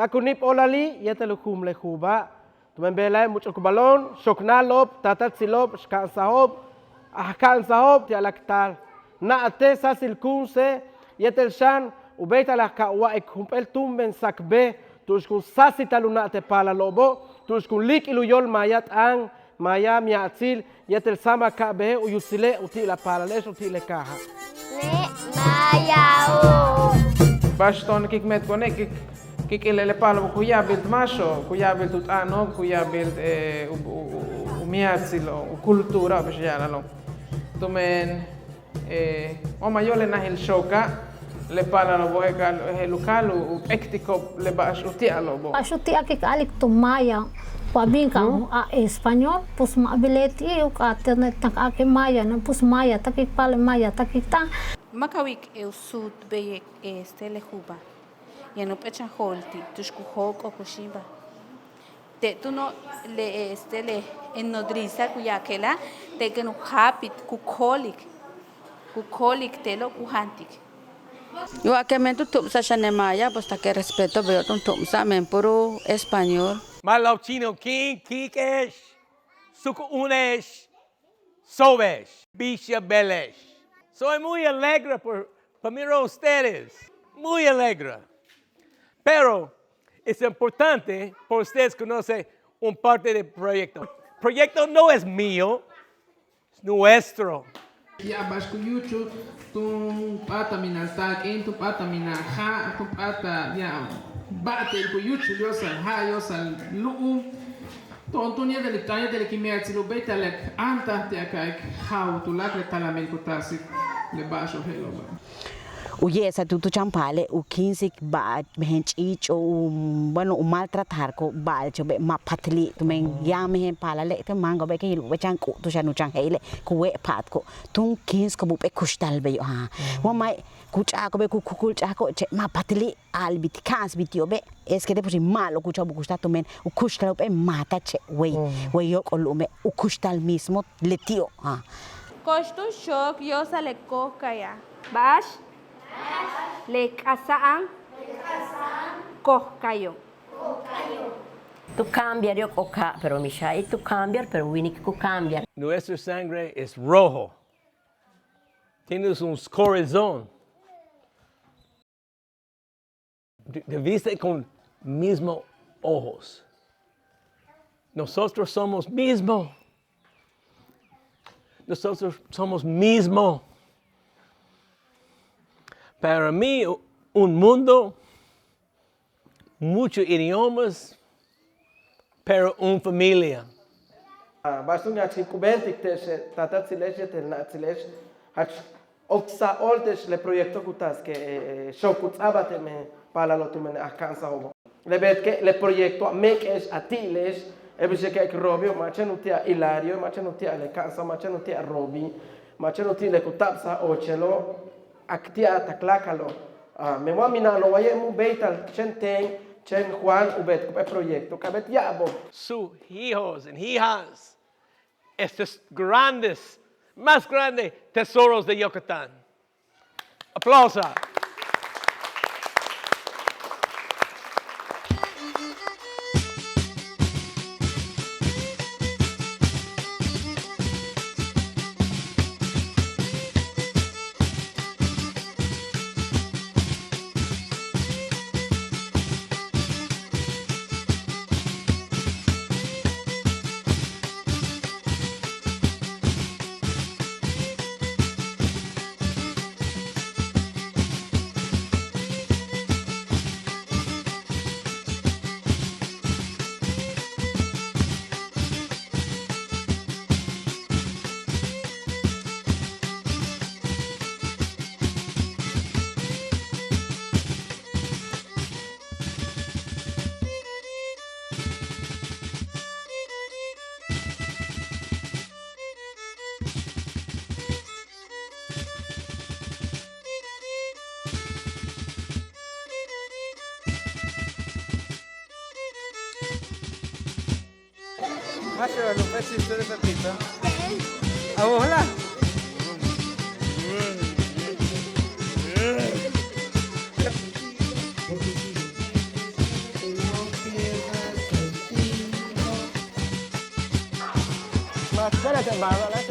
Akunip olali yetelukum lehuba. Tumen belai mucho kubalon, shoknalop, tatatsilop, shkansahop, ahkansahop, tialaktal. Na ate sasilkunse, yetel shan, ubeta la kawa ekumpel tumben sakbe, tushkun sasitaluna ate pala lobo, tushkun lik iluyol mayat ang, maya miatzil, yetel sama kabe uyutsile uti la palales uti le kaha. Ne mayao. Baston kik met kone kik ilele palo kuya bilt masho, kuya bilt utano, kuya bilt umiatzil o kultura bishjala lo. Tumen omayole na hil shoka le pala lo bohekal helukalu u ektiko le bash utia lo bo. Ashuti akik alik tumaya. Pabing ka a Espanyol, pus maability o ka internet tak ake maya, na pus maya, takik pala maya, takik ta. Makawik eu sud beyek le juba. Yano pecha holti, tushku hok o kushiba. Te tu no le le en nodriza kuyakela, te que no hapit kukolik telo kuhantik. Yo aquemento tumsa shanemaya, pues ta que respeto veo tumsa men puro español. Malauchino king, kikesh, suku unesh, sobesh, bisha belesh. Soy muy alegre por mirar a ustedes, muy alegre. Pero es importante por ustedes conocer un parte del proyecto. El proyecto no es mío, es nuestro. Ya basku yuchu, tu pata minaltak, tu pata minaha, tu pata ya bate el kuyuchu yosal ha yosal lu. Tontonia del tanya del kimerzi lo betalek anta te akaik how tu lakre talamel kutasik le basho hello. Uyesa tu champale u 15 ba bench each o bueno maltratar ko bal chobe ma patli tu men ya me pala le te mango be ke lu be chan ko tu chanu chan hele ku we pat ko tung 15 ko bu be kustal be ha wa mai ku cha ko be ku kul cha ko che ma patli al bit kas bitio be es que de pues malo ku chabu kustal tu men u kustal be mata che we yo ko lu me u kustal mismo le tío ha Koshtu shok yo sale kokaya. Bash le kasaan kohkayo. Tu cambiar yo coca, pero Mishai, tu cambiar, pero Winnie que cambiar. Nuestra sangre es rojo. Tienes un corazón. Te viste con mismos ojos. Nosotros somos mismo. Nosotros somos mismo. Para mí, un mundo, muchos idiomas, pero una familia. Basunya chikubentik te tatatzilesh te natzilesh hach oksa oltesh le proyecto kutas que shokutzabate me pala lo tumen akansa hobo. Le bet que le proyecto mekesh atilesh ebishe que robio machenutia Hilario machenutia le kansa machenutia Robi machenutia le kutapsa ochelo aktia taklakalo. Me wamina lo wayemu beital chenteng Chen Juan ubet kupe proyecto kabet yabo. Sus hijos y hijas, estos grandes, más grandes tesoros de Yucatán. Aplausa. Masya, lupa sih itu dapat kita. Awo lah. espérate, va,